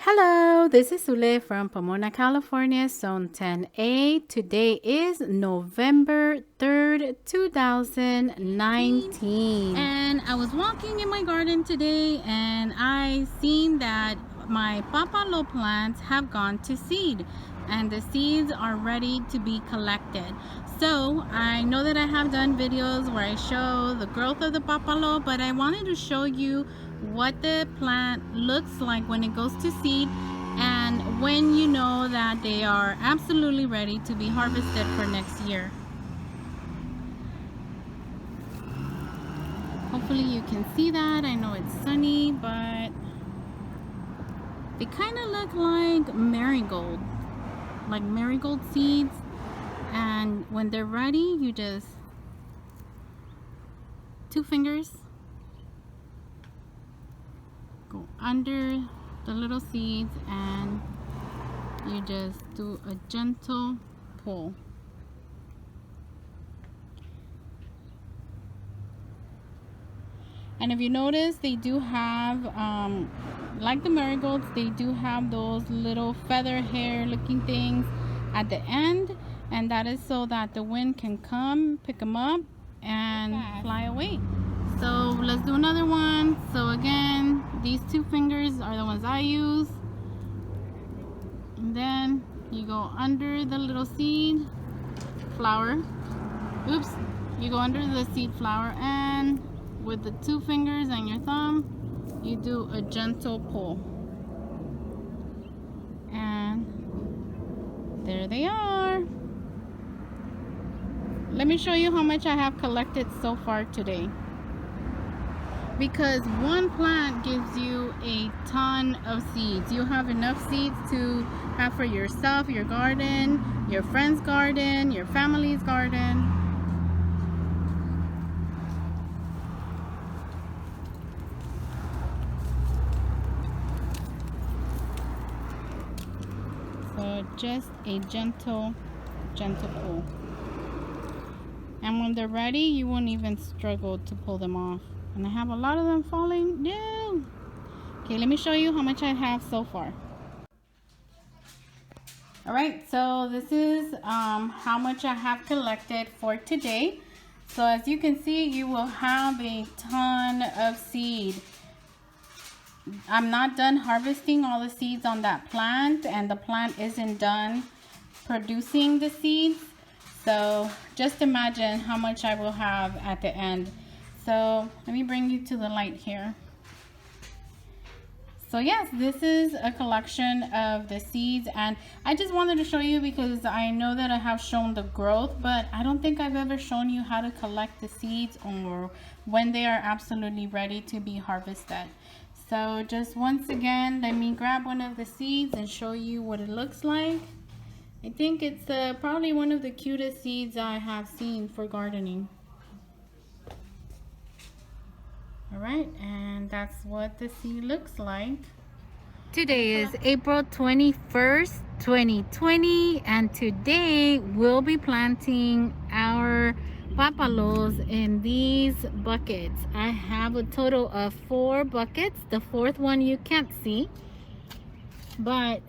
Hello, this is Zule from Pomona, California, Zone 10A. Today is November 3rd, 2019. And I was walking in my garden today and I seen that my Papalo plants have gone to seed and the seeds are ready to be collected. So I know that I have done videos where I show the growth of the Papalo, but I wanted to show you what the plant looks like when it goes to seed and when you know that they are absolutely ready to be harvested for next year. Hopefully you can see that. I know it's sunny, but they kind of look like marigold seeds, and when they're ready you just two fingers go under the little seeds and you just do a gentle pull. And if you notice, they do have like the marigolds, they do have those little feather hair looking things at the end, and that is so that the wind can come pick them up and fly away. So let's do another one. So again, these two fingers are the ones I use, and then you go under the little seed flower. Oops, you go under the seed flower, and with the two fingers and your thumb you do a gentle pull, and there they are. Let me show you how much I have collected so far today, because one plant gives you a ton of seeds. You have enough seeds to have for yourself, your garden, your friend's garden, your family's garden. So just a gentle pull. And when they're ready, you won't even struggle to pull them off. And I have a lot of them falling. No. Okay, let me show you how much I have so far. Alright, so this is how much I have collected for today. So as you can see, you will have a ton of seed. I'm not done harvesting all the seeds on that plant, and the plant isn't done producing the seeds. So just imagine how much I will have at the end. So let me bring you to the light here. So yes, this is a collection of the seeds, and I just wanted to show you because I know that I have shown the growth, but I don't think I've ever shown you how to collect the seeds or when they are absolutely ready to be harvested. So just once again, let me grab one of the seeds and show you what it looks like. I think it's probably one of the cutest seeds I have seen for gardening. Alright, and that's what the seed looks like. Today is April 21st, 2020, and today we'll be planting our papalos in these buckets. I have a total of 4 buckets. The fourth one you can't see, but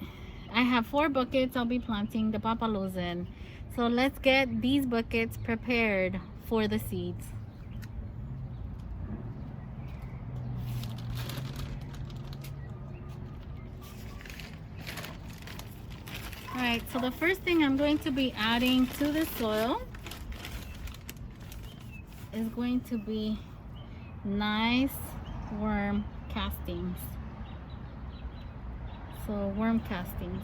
I have 4 buckets I'll be planting the papalos in. So let's get these buckets prepared for the seeds. Alright, so the first thing I'm going to be adding to the soil is going to be nice worm castings. So worm castings.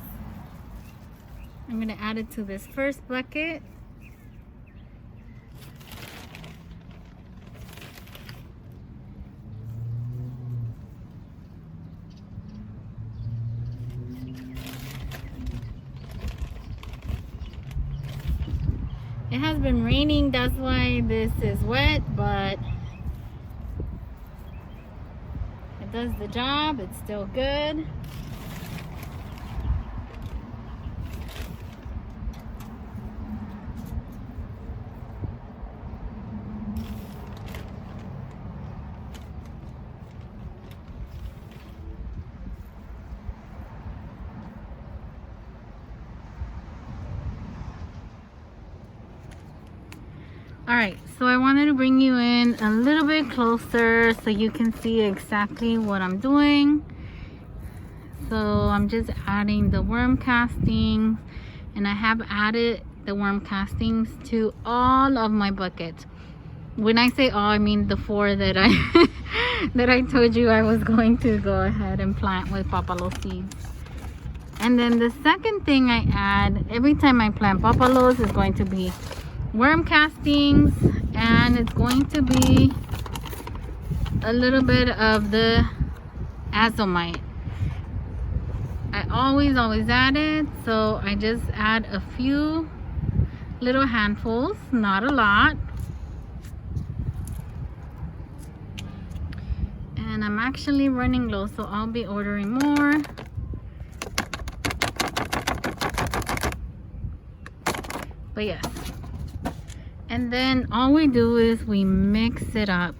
I'm going to add it to this first bucket. It has been raining, that's why this is wet, but it does the job. It's still good. Alright, so I wanted to bring you in a little bit closer so you can see exactly what I'm doing. So I'm just adding the worm castings, and I have added the worm castings to all of my buckets. When I say all, I mean the 4 that I that I told you I was going to go ahead and plant with Papalo seeds. And then the second thing I add every time I plant Papalos is going to be worm castings, and it's going to be a little bit of the azomite. I always add it, so I just add a few little handfuls, not a lot. And I'm actually running low, so I'll be ordering more. But yes, and then all we do is we mix it up.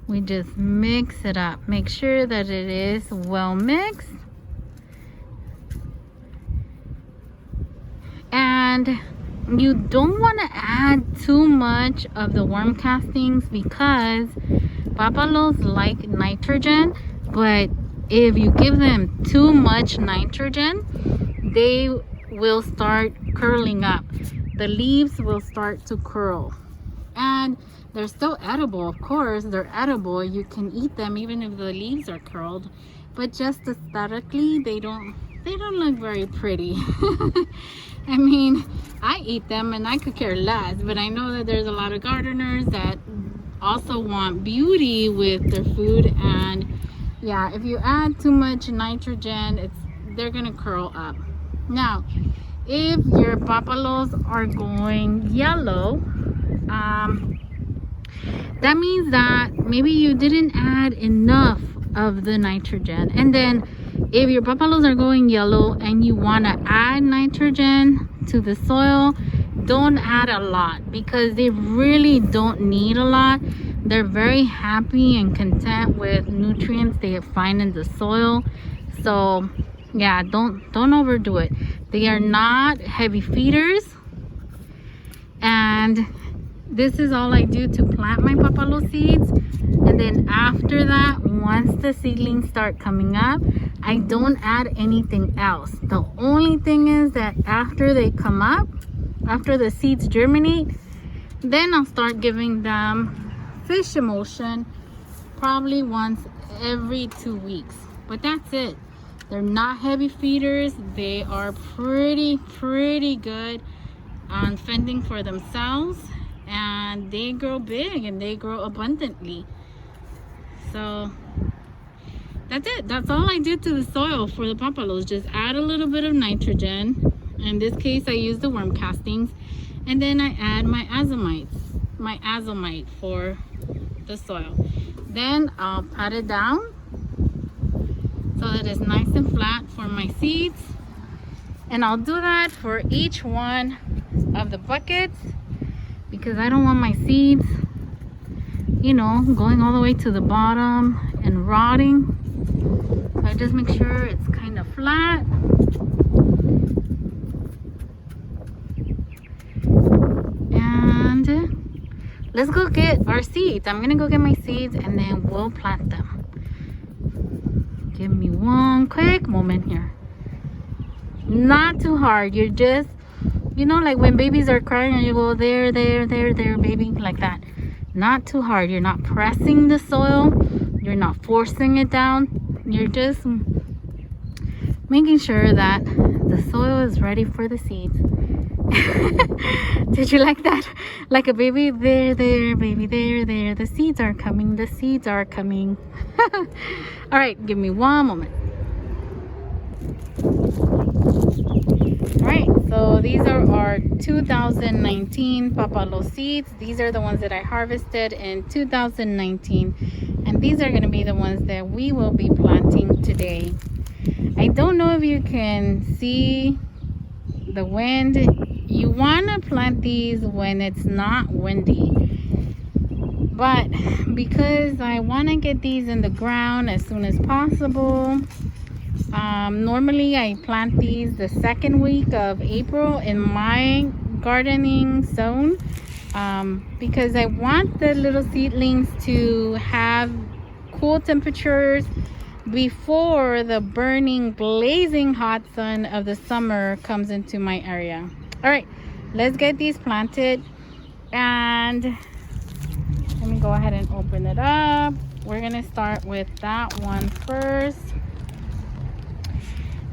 We just mix it up. Make sure that it is well mixed. And you don't want to add too much of the worm castings because Papalos like nitrogen, but if you give them too much nitrogen, they will start curling up. The leaves will start to curl, and they're still edible. Of course, they're edible. You can eat them even if the leaves are curled, but just aesthetically, they don't look very pretty. I mean, I eat them and I could care less, but I know that there's a lot of gardeners that also want beauty with their food, and yeah, if you add too much nitrogen, they're gonna curl up. Now, if your Papalos are going yellow, that means that maybe you didn't add enough of the nitrogen. And then if your Papalos are going yellow and you want to add nitrogen to the soil, don't add a lot because they really don't need a lot. They're very happy and content with nutrients they find in the soil. So yeah, don't overdo it. They are not heavy feeders, and this is all I do to plant my Popolo seeds. And then after that, once the seedlings start coming up, I don't add anything else. The only thing is that after they come up, after the seeds germinate, then I'll start giving them fish emulsion probably once every 2 weeks. But that's it. They're not heavy feeders. They are pretty good on fending for themselves, and they grow big and they grow abundantly. So that's it. That's all I do to the soil for the Papalos. Just add a little bit of nitrogen. In this case, I use the worm castings, and then I add my azomite for the soil. Then I'll pat it down so that it's nice and flat for my seeds, and I'll do that for each one of the buckets because I don't want my seeds, you know, going all the way to the bottom and rotting. So I just make sure it's kind of flat. And let's go get our seeds. I'm gonna go get my seeds and then we'll plant them. Give me one quick moment here. Not too hard. You're just, you know, like when babies are crying and you go there, baby, like that. Not too hard. You're not pressing the soil. You're not forcing it down. You're just making sure that the soil is ready for the seeds. Did you like that? Like a baby, there, baby, there. The seeds are coming. The seeds are coming. All right, give me one moment. All right, so these are our 2019 Papalo seeds. These are the ones that I harvested in 2019, and these are going to be the ones that we will be planting today. I don't know if you can see the wind. You want to plant these when it's not windy, but because I want to get these in the ground as soon as possible, normally I plant these the second week of April in my gardening zone, because I want the little seedlings to have cool temperatures before the burning, blazing hot sun of the summer comes into my area. All right, let's get these planted, and let me go ahead and open it up. We're gonna start with that one first.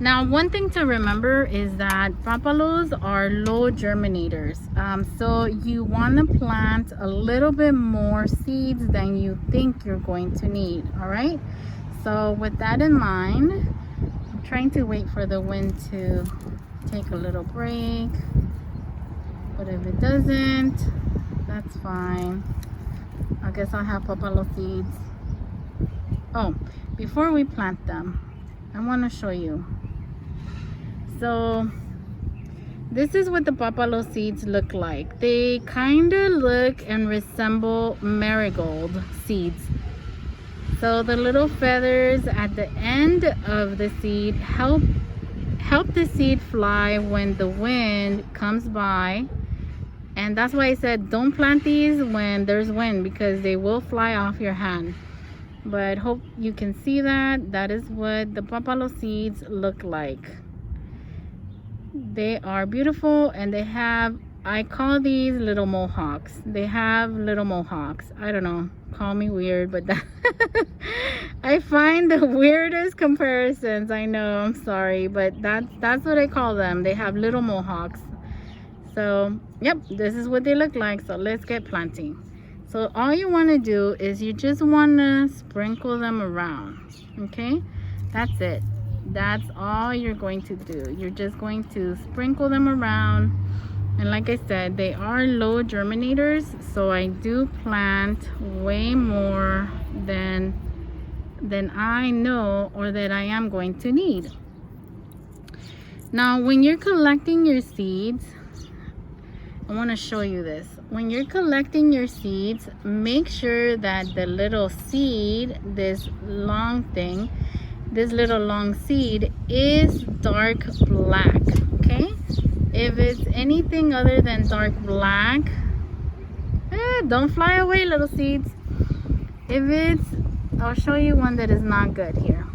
Now, one thing to remember is that papalos are low germinators. So you want to plant a little bit more seeds than you think you're going to need. All right. So with that in mind, I'm trying to wait for the wind to take a little break. But if it doesn't, that's fine. I guess I'll have papalo seeds. Oh, before we plant them, I want to show you. So this is what the papalo seeds look like. They kind of look and resemble marigold seeds. So the little feathers at the end of the seed help the seed fly when the wind comes by. And that's why I said don't plant these when there's wind, because they will fly off your hand. But hope you can see that. That is what the papalo seeds look like. They are beautiful, and they have, I call these little mohawks. They have little mohawks. I don't know, call me weird, but that I find the weirdest comparisons. I know, I'm sorry, but that's what I call them. They have little mohawks. So yep, this is what they look like. So let's get planting. So all you want to do is you just want to sprinkle them around. Okay, that's it. That's all you're going to do. You're just going to sprinkle them around. And like I said, they are low germinators, so I do plant way more than I know or that I am going to need. Now, when you're collecting your seeds, I want to show you this. When you're collecting your seeds, make sure that the little seed, this long thing, this little long seed is dark black. Okay, if it's anything other than dark black, don't fly away, little seeds. If it's, I'll show you one that is not good here.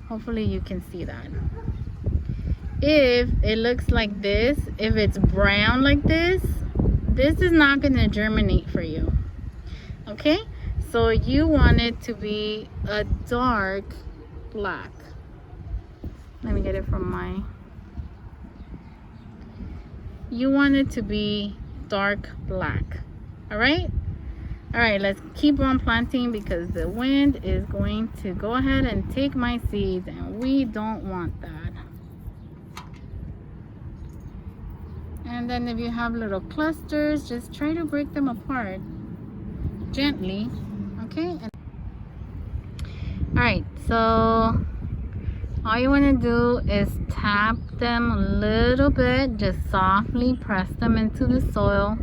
Hopefully you can see that. If it looks like this, if it's brown like this is not going to germinate for you. Okay, so you want it to be a dark black. Let me get it from my, you want it to be dark black. All right, let's keep on planting, because the wind is going to go ahead and take my seeds, and we don't want that. And then if you have little clusters, just try to break them apart gently. Okay, all right, so all you want to do is tap them a little bit, just softly press them into the soil,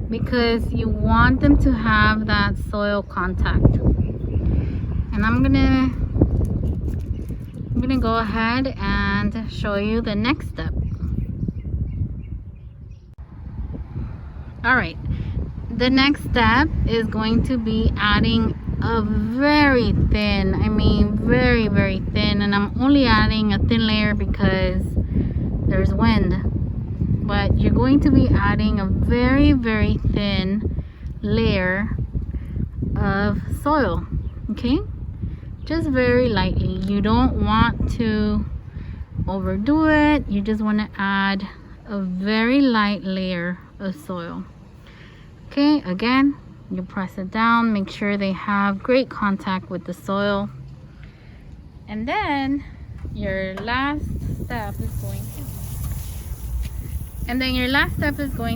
because you want them to have that soil contact. And I'm gonna go ahead and show you the next step. All right, the next step is going to be adding a very thin, I mean very, very thin, and I'm only adding a thin layer because there's wind, but you're going to be adding a very, very thin layer of soil. Okay, just very lightly. You don't want to overdo it. You just want to add a very light layer of soil. Okay, again, you press it down, make sure they have great contact with the soil. And then your last step is going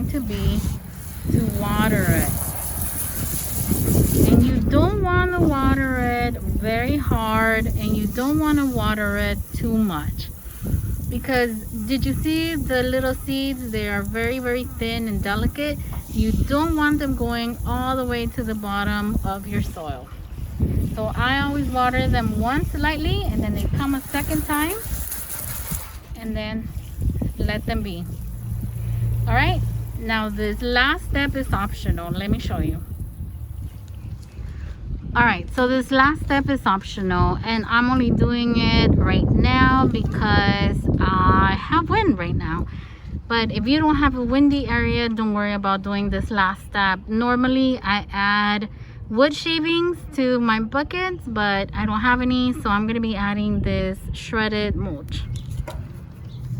to be to water it. And you don't want to water it very hard, and you don't want to water it too much. Because did you see the little seeds? They are very, very thin and delicate. You don't want them going all the way to the bottom of your soil. So I always water them once lightly, and then they come a second time, and then let them be. All right, Now this last step is optional. Let me show you. Alright, so this last step is optional, and I'm only doing it right now because I have wind right now. But if you don't have a windy area, don't worry about doing this last step. Normally I add wood shavings to my buckets, but I don't have any, so I'm going to be adding this shredded mulch.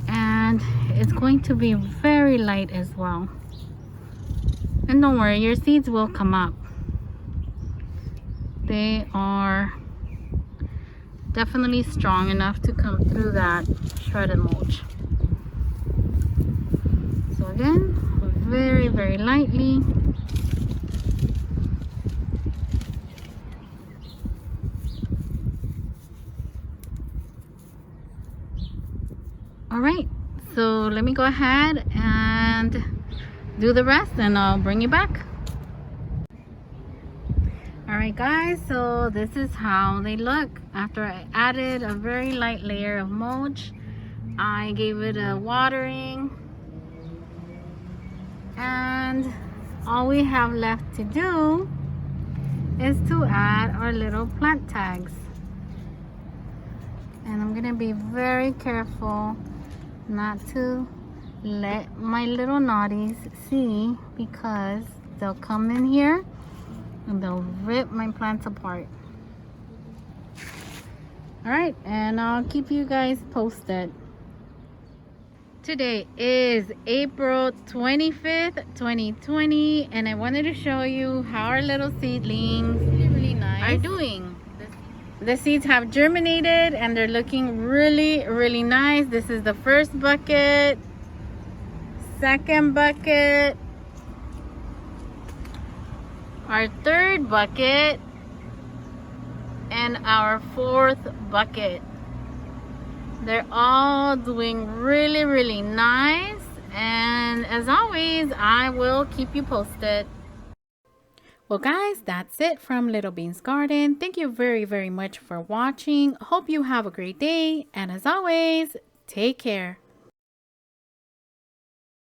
And it's going to be very light as well. And don't worry, your seeds will come up. They are definitely strong enough to come through that shredded mulch. So again, very, very lightly. Alright, so let me go ahead and do the rest and I'll bring you back. Alright guys, so this is how they look after I added a very light layer of mulch. I gave it a watering, and all we have left to do is to add our little plant tags. And I'm gonna be very careful not to let my little naughties see, because they'll come in here and they'll rip my plants apart. Alright, and I'll keep you guys posted. Today is April 25th, 2020, and I wanted to show you how our little seedlings really nice are doing. The seeds have germinated and they're looking really, really nice. This is the first bucket, second bucket, our third bucket, and our fourth bucket. They're all doing really, really nice. And as always, I will keep you posted. Well guys, that's it from Little Bean's Garden. Thank you very, very much for watching. Hope you have a great day. And as always, take care.